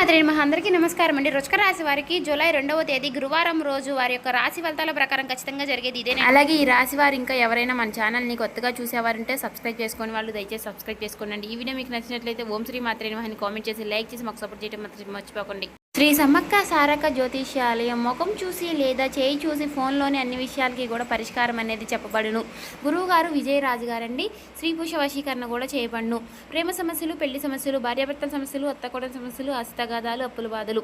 శ్రీమాత్రే నమః. అందరికీ నమస్కారం అండి. వృశ్చిక రాశి వారికి జూలై 2వ తేదీ గురువారం రోజు వారి యొక్క రాశి ఫలితాల ప్రకారం ఖచ్చితంగా జరిగేది ఇదే. అలాగే ఈ రాశి వారు ఇంకా ఎవరైనా మన ఛానల్ని కొత్తగా చూసేవారంటే సబ్స్క్రైబ్ చేసుకుని వాళ్ళు దయచేసి సబ్స్క్రైబ్ చేసుకోండి. ఈ వీడియో మీకు నచ్చినట్లయితే ఓం శ్రీమాత్రే నమః అని కామెంట్ చేసి లైక్ చేసి మాకు సపోర్ట్ చేయడం మాత్రం మర్చిపోకండి. శ్రీ సమ్మక్క సారక్క జ్యోతిష్యాలయం ముఖం చూసి లేదా చేయి చూసి ఫోన్లోని అన్ని విషయాలకి కూడా పరిష్కారం అనేది చెప్పబడును. గురువు గారు విజయరాజు గారండి. స్త్రీ పురుష వశీకరణ కూడా చేయబడును. ప్రేమ సమస్యలు, పెళ్లి సమస్యలు, భార్యాభర్తల సమస్యలు, అత్తకోడల సమస్యలు, హస్తగాదాలు, అప్పుల బాధలు,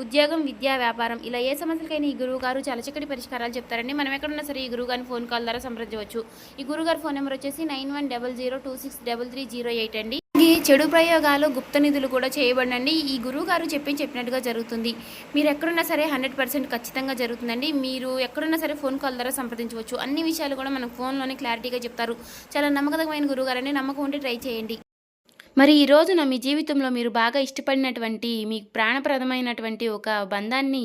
ఉద్యోగం, విద్యా, వ్యాపారం ఇలా ఏ సమస్యలకైనా ఈ గురువు గారు చాలా చక్కటి పరిష్కారాలు చెప్తారండి. మనం ఎక్కడున్నా సరే ఈ గురువు గారిని ఫోన్ కాల్ ద్వారా సంప్రదించవచ్చు. ఈ గురువు గారి ఫోన్ నెంబర్ వచ్చేసి 9100263338 అండి. చెడు ప్రయోగాలు, గుప్త నిధులు కూడా చేయబడండి. ఈ గురువు గారు చెప్పినట్టుగా జరుగుతుంది. మీరు ఎక్కడున్నా సరే 100% ఖచ్చితంగా జరుగుతుందండి. మీరు ఎక్కడున్నా సరే ఫోన్ కాల్ ద్వారా సంప్రదించవచ్చు. అన్ని విషయాలు కూడా మనకు ఫోన్లోనే క్లారిటీగా చెప్తారు. చాలా నమ్మకమైన గురువు గారండి. నమ్మకం ఉంటే ట్రై చేయండి. మరి ఈ రోజున మీ జీవితంలో మీరు బాగా ఇష్టపడినటువంటి మీ ప్రాణప్రదమైనటువంటి ఒక బంధాన్ని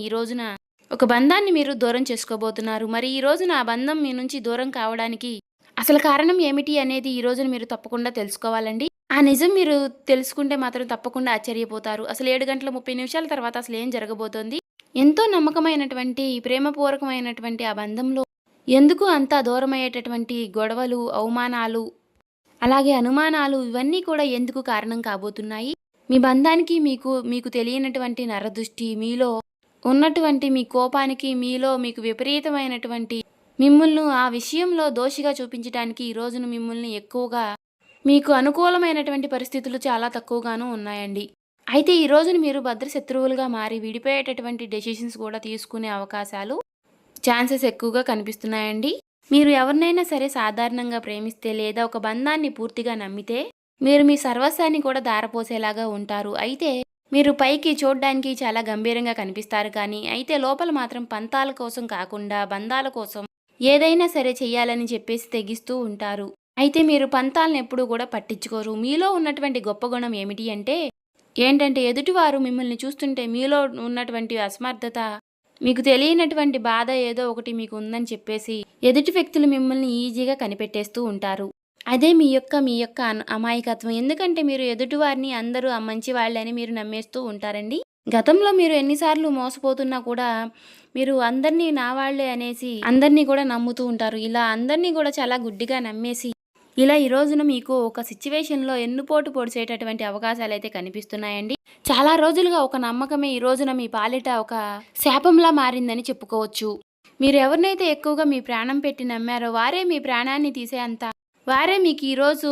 మీరు దూరం చేసుకోబోతున్నారు. మరి ఈ రోజున ఆ బంధం మీ నుంచి దూరం కావడానికి అసలు కారణం ఏమిటి అనేది ఈ రోజున మీరు తప్పకుండా తెలుసుకోవాలండి. ఆ నిజం మీరు తెలుసుకుంటే మాత్రం తప్పకుండా ఆశ్చర్యపోతారు. అసలు 7 గంటల 30 నిమిషాల తర్వాత అసలు ఏం జరగబోతోంది, ఎంతో నమ్మకమైనటువంటి ప్రేమపూర్వకమైనటువంటి ఆ బంధంలో ఎందుకు అంత దూరమయ్యేటటువంటి గొడవలు, అవమానాలు, అలాగే అనుమానాలు ఇవన్నీ కూడా ఎందుకు కారణం కాబోతున్నాయి. మీ బంధానికి మీకు తెలియనటువంటి నరదృష్టి, మీలో ఉన్నటువంటి మీ కోపానికి, మీకు విపరీతమైనటువంటి మిమ్మల్ని ఆ విషయంలో దోషిగా చూపించడానికి ఈ రోజున మిమ్మల్ని ఎక్కువగా మీకు అనుకూలమైనటువంటి పరిస్థితులు చాలా తక్కువగాను ఉన్నాయండి. అయితే ఈ రోజున మీరు భద్రశత్రువులుగా మారి విడిపోయేటటువంటి డెసిషన్స్ కూడా తీసుకునే ఛాన్సెస్ ఎక్కువగా కనిపిస్తున్నాయండి. మీరు ఎవరినైనా సరే సాధారణంగా ప్రేమిస్తే లేదా ఒక బంధాన్ని పూర్తిగా నమ్మితే మీరు మీ సర్వస్వాన్ని కూడా ధారపోసేలాగా ఉంటారు. అయితే మీరు పైకి చూడడానికి చాలా గంభీరంగా కనిపిస్తారు, కానీ అయితే లోపల మాత్రం పంతాల కోసం కాకుండా బంధాల కోసం ఏదైనా సరే చెయ్యాలని చెప్పేసి తెగిస్తూ ఉంటారు. అయితే మీరు పంతాలను ఎప్పుడూ కూడా పట్టించుకోరు. మీలో ఉన్నటువంటి గొప్ప గుణం ఏంటంటే ఎదుటివారు మిమ్మల్ని చూస్తుంటే మీలో ఉన్నటువంటి అసమర్థత, మీకు తెలియనటువంటి బాధ ఏదో ఒకటి మీకు ఉందని చెప్పేసి ఎదుటి వ్యక్తులు మిమ్మల్ని ఈజీగా కనిపెట్టేస్తూ ఉంటారు. అదే మీ యొక్క అమాయకత్వం. ఎందుకంటే మీరు ఎదుటివారిని అందరూ మంచి వాళ్ళని మీరు నమ్మేస్తూ ఉంటారండి. గతంలో మీరు ఎన్నిసార్లు మోసపోతున్నా కూడా మీరు అందరినీ నా వాళ్లే అనేసి అందరినీ కూడా నమ్ముతూ ఉంటారు. ఇలా అందరినీ కూడా చాలా గుడ్డిగా నమ్మేసి ఇలా ఈ రోజున మీకు ఒక సిచ్యువేషన్లో ఎన్నుపోటు పొడిచేటటువంటి అవకాశాలు అయితే కనిపిస్తున్నాయండి. చాలా రోజులుగా ఒక నమ్మకమే ఈ రోజున మీ పాలిట ఒక శాపంలా మారిందని చెప్పుకోవచ్చు. మీరు ఎవరినైతే ఎక్కువగా మీ ప్రాణం పెట్టి నమ్మారో వారే మీ ప్రాణాన్ని వారే మీకు ఈరోజు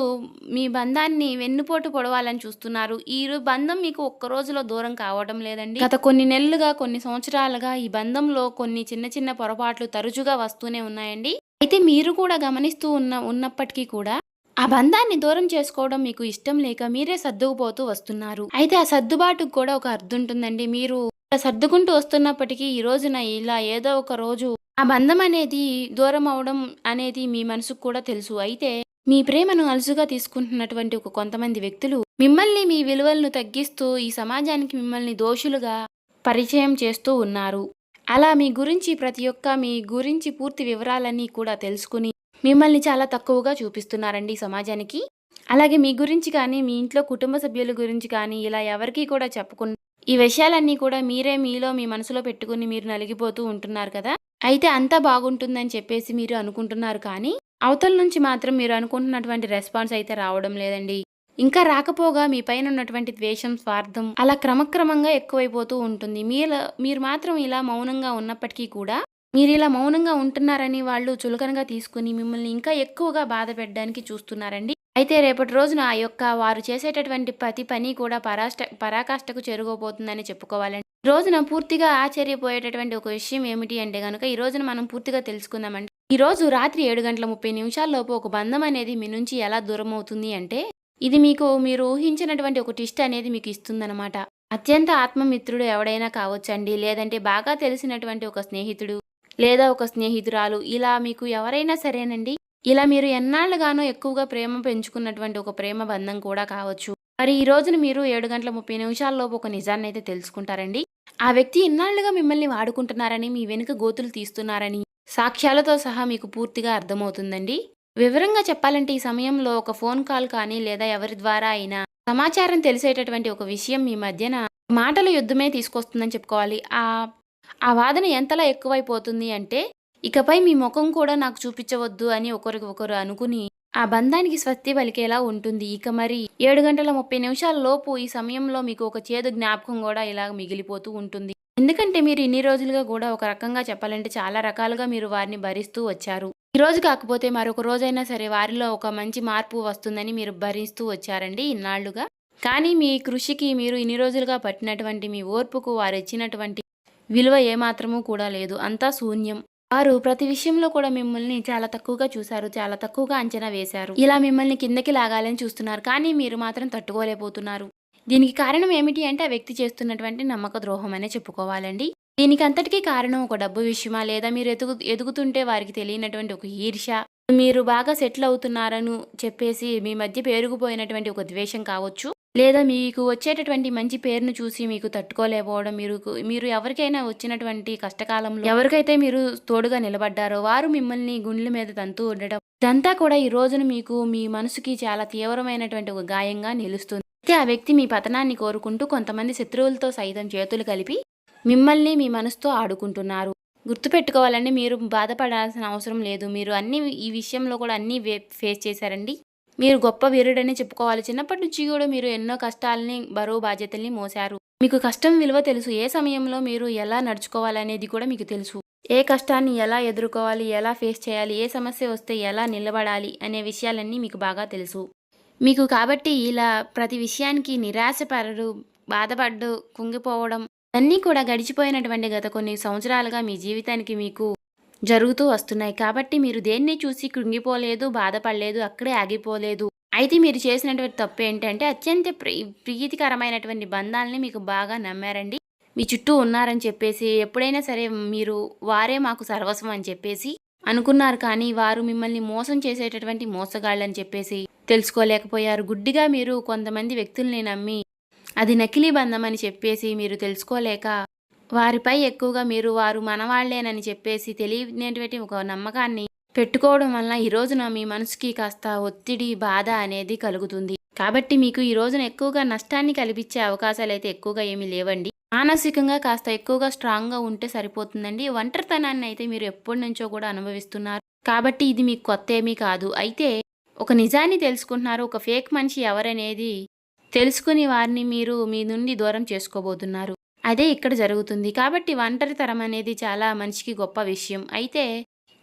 మీ బంధాన్ని వెన్నుపోటు పొడవాలని చూస్తున్నారు. ఈ బంధం మీకు ఒక్క రోజులో దూరం కావడం లేదండి. గత కొన్ని నెలలుగా, కొన్ని సంవత్సరాలుగా ఈ బంధంలో కొన్ని చిన్న చిన్న పొరపాట్లు తరచుగా వస్తూనే ఉన్నాయండి. అయితే మీరు కూడా గమనిస్తూ ఉన్నప్పటికీ కూడా ఆ బంధాన్ని దూరం చేసుకోవడం మీకు ఇష్టం లేక మీరే సర్దుకుపోతూ వస్తున్నారు. అయితే ఆ సర్దుబాటుకు కూడా ఒక అర్థం ఉంటుందండి. మీరు సర్దుకుంటూ వస్తున్నప్పటికీ ఈ రోజున ఇలా ఏదో ఒక రోజు ఆ బంధం అనేది దూరం అవడం అనేది మీ మనసుకు కూడా తెలుసు. అయితే మీ ప్రేమను అలుసుగా తీసుకుంటున్నటువంటి కొంతమంది వ్యక్తులు మిమ్మల్ని, మీ విలువలను తగ్గిస్తూ ఈ సమాజానికి మిమ్మల్ని దోషులుగా పరిచయం చేస్తూ ఉన్నారు. అలా మీ గురించి పూర్తి వివరాలన్నీ కూడా తెలుసుకుని మిమ్మల్ని చాలా తక్కువగా చూపిస్తున్నారండి ఈ సమాజానికి. అలాగే మీ గురించి కానీ, మీ ఇంట్లో కుటుంబ సభ్యుల గురించి కానీ ఇలా ఎవరికీ కూడా చెప్పకుండా ఈ విషయాలన్నీ కూడా మీరే మీ మనసులో పెట్టుకుని మీరు నలిగిపోతూ ఉంటున్నారు కదా. అయితే అంతా బాగుంటుందని చెప్పేసి మీరు అనుకుంటున్నారు, కానీ అవతల నుంచి మాత్రం మీరు అనుకుంటున్నటువంటి రెస్పాన్స్ అయితే రావడం లేదండి. ఇంకా రాకపోగా మీ పైన ఉన్నటువంటి ద్వేషం, స్వార్థం అలా క్రమక్రమంగా ఎక్కువైపోతూ ఉంటుంది. మీరు మాత్రం ఇలా మౌనంగా ఉన్నప్పటికీ కూడా మీరు ఇలా మౌనంగా ఉంటున్నారని వాళ్ళు చులకనగా తీసుకుని మిమ్మల్ని ఇంకా ఎక్కువగా బాధ పెట్టడానికి చూస్తున్నారండి. అయితే రేపటి రోజున వారు చేసేటటువంటి ప్రతి పని కూడా పరాకాష్ఠకు చేరుకోబోతుందని చెప్పుకోవాలండి. ఈ రోజున పూర్తిగా ఆశ్చర్యపోయేటటువంటి ఒక విషయం ఏమిటి అంటే కనుక ఈ రోజున మనం పూర్తిగా తెలుసుకుందామండి. ఈ రోజు రాత్రి 7 గంటల 30 నిమిషాల్లోపు ఒక బంధం అనేది మీ నుంచి ఎలా దూరం అవుతుంది అంటే ఇది మీరు ఊహించినటువంటి ఒక ట్విస్ట్ అనేది మీకు ఇస్తుందన్నమాట. అత్యంత ఆత్మమిత్రుడు ఎవడైనా కావచ్చండి, లేదంటే బాగా తెలిసినటువంటి ఒక స్నేహితుడు లేదా ఒక స్నేహితురాలు, ఇలా మీకు ఎవరైనా సరేనండి. ఇలా మీరు ఎన్నాళ్ళుగానో ఎక్కువగా ప్రేమ పెంచుకున్నటువంటి ఒక ప్రేమ బంధం కూడా కావచ్చు. మరి ఈ రోజున మీరు 7 గంటల 30 నిమిషాల్లోపు ఒక నిజాన్ని అయితే తెలుసుకుంటారండి. ఆ వ్యక్తి ఇన్నాళ్లుగా మిమ్మల్ని వాడుకుంటున్నారని, మీ వెనుక గోతులు తీస్తున్నారని సాక్ష్యాలతో సహా మీకు పూర్తిగా అర్థమవుతుందండి. వివరంగా చెప్పాలంటే ఈ సమయంలో ఒక ఫోన్ కాల్ కానీ లేదా ఎవరి ద్వారా అయినా సమాచారం తెలిసేటటువంటి ఒక విషయం మీ మధ్యన మాటల యుద్ధమే తీసుకొస్తుందని చెప్పుకోవాలి. ఆ వాదన ఎంతలా ఎక్కువైపోతుంది అంటే, ఇకపై మీ ముఖం కూడా నాకు చూపించవద్దు అని ఒకరికి ఒకరు అనుకుని, ఆ బంధానికి స్వస్తి పలికేలా ఉంటుంది. ఇక మరి 7 గంటల 30 నిమిషాల లోపు ఈ సమయంలో మీకు ఒక చేదు జ్ఞాపకం గూడా ఇలాగ మిగిలిపోతూ ఉంటుంది. ఎందుకంటే మీరు ఇన్ని రోజులుగా గూడా ఒక రకంగా చెప్పాలంటే చాలా రకాలుగా మీరు వారిని భరిస్తూ వచ్చారు. ఈరోజు కాకపోతే మరొక రోజైనా సరే వారిలో ఒక మంచి మార్పు వస్తుందని మీరు భరిస్తూ వచ్చారండి ఇన్నాళ్లుగా. కానీ మీ కృషికి మీరు ఇన్ని రోజులుగా పట్టినటువంటి మీ ఓర్పుకు వారిచ్చినటువంటి విలువ ఏమాత్రమూ కూడా లేదు. అంతా శూన్యం. వారు ప్రతి విషయంలో కూడా మిమ్మల్ని చాలా తక్కువగా చూశారు. చాలా తక్కువగా అంచనా వేశారు. ఇలా మిమ్మల్ని కిందకి లాగాలని చూస్తున్నారు. కానీ మీరు మాత్రం తట్టుకోలేకపోతున్నారు. దీనికి కారణం ఏమిటి అంటే ఆ వ్యక్తి చేస్తున్నటువంటి నమ్మక ద్రోహం అనే చెప్పుకోవాలండి. దీనికి అంతటికీ కారణం ఒక డబ్బు విషయమా, లేదా మీరు ఎదుగుతుంటే వారికి తెలియనటువంటి ఒక ఈర్ష్య, మీరు బాగా సెటిల్ అవుతున్నారని చెప్పేసి మీ మధ్య పేరుకుపోయినటువంటి ఒక ద్వేషం కావచ్చు, లేదా మీకు వచ్చేటటువంటి మంచి పేరును చూసి మీకు తట్టుకోలేకపోవడం, మీరు ఎవరికైనా వచ్చినటువంటి కష్టకాలంలో ఎవరికైతే మీరు తోడుగా నిలబడ్డారో వారు మిమ్మల్ని గుండెల మీద తంతూ ఉండడం, ఇదంతా కూడా ఈ రోజున మీకు మీ మనసుకి చాలా తీవ్రమైనటువంటి ఒక గాయంగా నిలుస్తుంది. అయితే ఆ వ్యక్తి మీ పతనాన్ని కోరుకుంటూ కొంతమంది శత్రువులతో సైతం చేతులు కలిపి మిమ్మల్ని మీ మనసుతో ఆడుకుంటున్నారు. గుర్తుపెట్టుకోవాలండి, మీరు బాధపడాల్సిన అవసరం లేదు. మీరు ఈ విషయంలో కూడా అన్నీ ఫేస్ చేశారండి. మీరు గొప్ప వీరుడని చెప్పుకోవాలి. చిన్నప్పటి నుంచి కూడా మీరు ఎన్నో కష్టాలని, బరువు బాధ్యతల్ని మోశారు. మీకు కష్టం విలువ తెలుసు. ఏ సమయంలో మీరు ఎలా నడుచుకోవాలనేది కూడా మీకు తెలుసు. ఏ కష్టాన్ని ఎలా ఎదుర్కోవాలి, ఎలా ఫేస్ చేయాలి, ఏ సమస్య వస్తే ఎలా నిలబడాలి అనే విషయాలన్నీ మీకు బాగా తెలుసు. మీకు కాబట్టి ఇలా ప్రతి విషయానికి నిరాశపడరు, బాధపడ్డు, కుంగిపోవడం అన్నీ కూడా గడిచిపోయినటువంటి గత కొన్ని సంవత్సరాలుగా మీ జీవితానికి మీకు జరుగుతూ వస్తున్నాయి. కాబట్టి మీరు దేన్ని చూసి కృంగిపోలేదు, బాధపడలేదు, అక్కడే ఆగిపోలేదు. అయితే మీరు చేసినటువంటి తప్పు ఏంటంటే అత్యంత ప్రీతికరమైనటువంటి బంధాలని మీకు బాగా నమ్మారండి. మీ చుట్టూ ఉన్నారని చెప్పేసి ఎప్పుడైనా సరే మీరు వారే మాకు సర్వస్వం అని చెప్పేసి అనుకున్నారు. కానీ వారు మిమ్మల్ని మోసం చేసేటటువంటి మోసగాళ్ళని చెప్పేసి తెలుసుకోలేకపోయారు. గుడ్డిగా మీరు కొంతమంది వ్యక్తుల్ని నమ్మి అది నకిలీ బంధం అని చెప్పేసి మీరు తెలుసుకోలేక వారిపై ఎక్కువగా వారు మనవాళ్లేనని చెప్పేసి తెలియనటువంటి ఒక నమ్మకాన్ని పెట్టుకోవడం వలన ఈ రోజున మీ మనసుకి కాస్త ఒత్తిడి, బాధ అనేది కలుగుతుంది. కాబట్టి మీకు ఈ రోజున ఎక్కువగా నష్టాన్ని కల్పించే అవకాశాలు అయితే ఎక్కువగా ఏమీ లేవండి. మానసికంగా కాస్త ఎక్కువగా స్ట్రాంగ్గా ఉంటే సరిపోతుందండి. ఒంటరితనాన్ని అయితే మీరు ఎప్పటి నుంచో కూడా అనుభవిస్తున్నారు. కాబట్టి ఇది మీకు కొత్త ఏమీ కాదు. అయితే ఒక నిజాన్ని తెలుసుకుంటున్నారు. ఒక ఫేక్ మనిషి ఎవరనేది తెలుసుకుని వారిని మీరు మీ నుండి దూరం చేసుకోబోతున్నారు. అదే ఇక్కడ జరుగుతుంది. కాబట్టి ఒంటరితనం అనేది చాలా మనిషికి గొప్ప విషయం. అయితే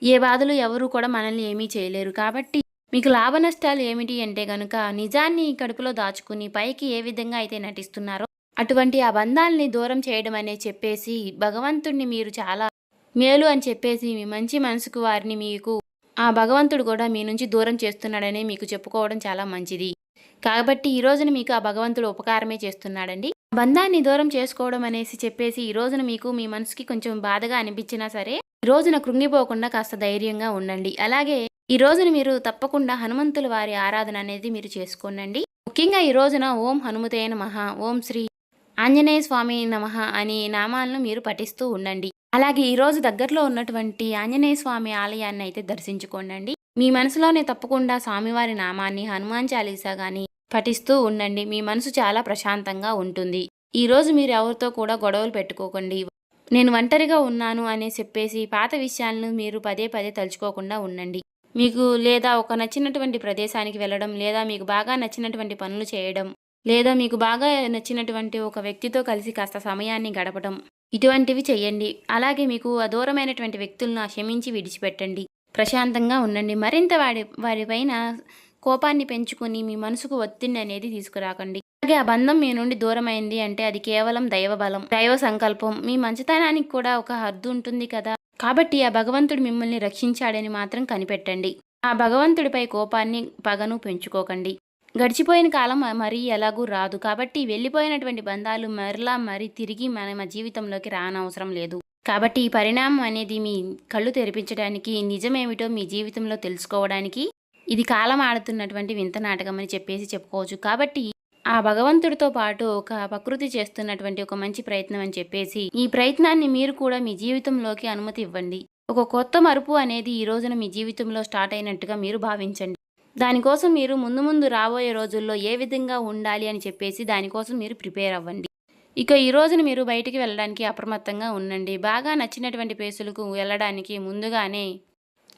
ఏ బాధలు ఎవరు కూడా మనల్ని ఏమీ చేయలేరు. కాబట్టి మీకు లాభ నష్టాలు ఏమిటి అంటే గనుక నిజాన్ని కడుపులో దాచుకుని పైకి ఏ విధంగా అయితే నటిస్తున్నారో అటువంటి ఆ బంధాలని దూరం చేయడం అనే చెప్పేసి భగవంతుడిని మీరు చాలా మేలు అని చెప్పేసి మీ మంచి మనసుకు వారిని మీకు ఆ భగవంతుడు కూడా మీ నుంచి దూరం చేస్తున్నాడని మీకు చెప్పుకోవడం చాలా మంచిది. కాబట్టి ఈ రోజున మీకు ఆ భగవంతుడు ఉపకారమే చేస్తున్నాడండి. బంధాన్ని దూరం చేసుకోవడం అనేసి చెప్పేసి ఈ రోజున మీకు మీ మనసుకి కొంచెం బాధగా అనిపించినా సరే ఈ రోజున కృంగిపోకుండా కాస్త ధైర్యంగా ఉండండి. అలాగే ఈ రోజున మీరు తప్పకుండా హనుమంతుల వారి ఆరాధన అనేది మీరు చేసుకోండి. ముఖ్యంగా ఈ రోజున ఓం హనుమతే నమః, ఓం శ్రీ ఆంజనేయ స్వామి నమః అనే నామాలను మీరు పఠిస్తూ ఉండండి. అలాగే ఈ రోజు దగ్గరలో ఉన్నటువంటి ఆంజనేయ స్వామి ఆలయాన్ని అయితే దర్శించుకోండి. మీ మనసులోనే తప్పకుండా స్వామివారి నామాన్ని, హనుమాన్ చాలీసా గాని పఠిస్తూ ఉండండి. మీ మనసు చాలా ప్రశాంతంగా ఉంటుంది. ఈరోజు మీరు ఎవరితో కూడా గొడవలు పెట్టుకోకండి. నేను ఒంటరిగా ఉన్నాను అనే చెప్పేసి పాత విషయాలను మీరు పదే పదే తలుచుకోకుండా ఉండండి. మీకు లేదా ఒక నచ్చినటువంటి ప్రదేశానికి వెళ్ళడం, లేదా మీకు బాగా నచ్చినటువంటి పనులు చేయడం, లేదా మీకు బాగా నచ్చినటువంటి ఒక వ్యక్తితో కలిసి కాస్త సమయాన్ని గడపడం, ఇటువంటివి చెయ్యండి. అలాగే మీకు దూరమైనటువంటి వ్యక్తులను క్షమించి విడిచిపెట్టండి. ప్రశాంతంగా ఉండండి. మరింత వారిపైన కోపాన్ని పెంచుకొని మీ మనసుకు ఒత్తిడి అనేది తీసుకురాకండి. అలాగే ఆ బంధం మీ నుండి దూరమైంది అంటే అది కేవలం దైవ బలం, దైవ సంకల్పం. మీ మంచితనానికి కూడా ఒక హద్దు ఉంటుంది కదా. కాబట్టి ఆ భగవంతుడు మిమ్మల్ని రక్షించాడని మాత్రం కనిపెట్టండి. ఆ భగవంతుడిపై కోపాన్ని, పగను పెంచుకోకండి. గడిచిపోయిన కాలం మరీ ఎలాగూ రాదు. కాబట్టి వెళ్ళిపోయినటువంటి బంధాలు మరీ తిరిగి మన జీవితంలోకి రానవసరం లేదు. కాబట్టి ఈ పరిణామం అనేది మీ కళ్ళు తెరిపించడానికి, నిజమేమిటో మీ జీవితంలో తెలుసుకోవడానికి ఇది కాలం ఆడుతున్నటువంటి వింత నాటకం అని చెప్పేసి చెప్పుకోవచ్చు. కాబట్టి ఆ భగవంతుడితో పాటు ఒక ప్రకృతి చేస్తున్నటువంటి ఒక మంచి ప్రయత్నం అని చెప్పేసి ఈ ప్రయత్నాన్ని మీరు కూడా మీ జీవితంలోకి అనుమతి ఇవ్వండి. ఒక కొత్త మలుపు అనేది ఈ రోజున మీ జీవితంలో స్టార్ట్ అయినట్టుగా మీరు భావించండి. దానికోసం మీరు ముందు రాబోయే రోజుల్లో ఏ విధంగా ఉండాలి అని చెప్పేసి దానికోసం మీరు ప్రిపేర్ అవ్వండి. ఇక ఈ రోజున మీరు బయటికి వెళ్ళడానికి అప్రమత్తంగా ఉండండి. బాగా నచ్చినటువంటి ప్లేసులకు వెళ్ళడానికి ముందుగానే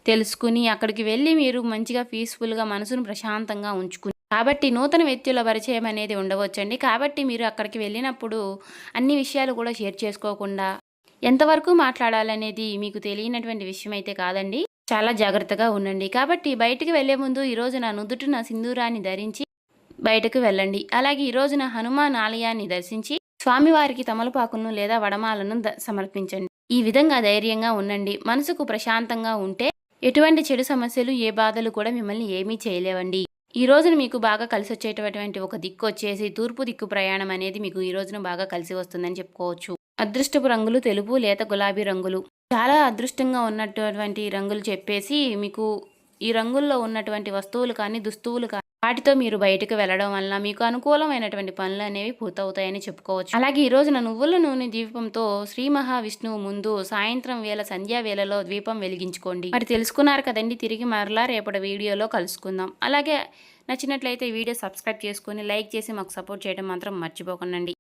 తెలుసుకుని అక్కడికి వెళ్ళి మీరు మంచిగా పీస్‌ఫుల్‌గా మనసును ప్రశాంతంగా ఉంచుకుని కాబట్టి నూతన వ్యక్తుల పరిచయం అనేది ఉండవచ్చండి. కాబట్టి మీరు అక్కడికి వెళ్ళినప్పుడు అన్ని విషయాలు కూడా షేర్ చేసుకోకుండా ఎంతవరకు మాట్లాడాలనేది మీకు తెలియనటువంటి విషయం అయితే కాదండి. చాలా జాగ్రత్తగా ఉండండి. కాబట్టి బయటికి వెళ్ళే ముందు ఈ రోజున నుదుటిన సింధూరాన్ని ధరించి బయటకు వెళ్ళండి. అలాగే ఈ రోజున హనుమాన్ ఆలయాన్ని దర్శించి స్వామివారికి తమలపాకులను లేదా వడమాలను సమర్పించండి. ఈ విధంగా ధైర్యంగా ఉండండి. మనసుకు ప్రశాంతంగా ఉంటే ఎటువంటి చెడు సమస్యలు, ఏ బాధలు కూడా మిమ్మల్ని ఏమీ చేయలేవండి. ఈ రోజున మీకు బాగా కలిసొచ్చేటటువంటి ఒక దిక్కు వచ్చేసి తూర్పు దిక్కు ప్రయాణం అనేది మీకు ఈ రోజున బాగా కలిసి వస్తుందని చెప్పుకోవచ్చు. అదృష్టపు రంగులు తెలుపు, లేత గులాబీ రంగులు. చాలా అదృష్టంగా ఉన్నటువంటి రంగులు చెప్పేసి మీకు ఈ రంగుల్లో ఉన్నటువంటి వస్తువులు కానీ, దుస్తువులు కానీ వాటితో మీరు బయటకు వెళ్ళడం వలన మీకు అనుకూలమైనటువంటి పనులు అనేవి పూర్తవుతాయని చెప్పుకోవచ్చు. అలాగే ఈ రోజున నువ్వుల నూనె దీపంతో శ్రీ మహావిష్ణువు ముందు సాయంత్రం వేళ సంధ్యా వేళలో దీపం వెలిగించుకోండి. మరి తెలుసుకున్నారు కదండి. తిరిగి మరలా రేపటి వీడియోలో కలుసుకుందాం. అలాగే నచ్చినట్లయితే వీడియో సబ్స్క్రైబ్ చేసుకొని లైక్ చేసి మాకు సపోర్ట్ చేయడం మాత్రం మర్చిపోకండి.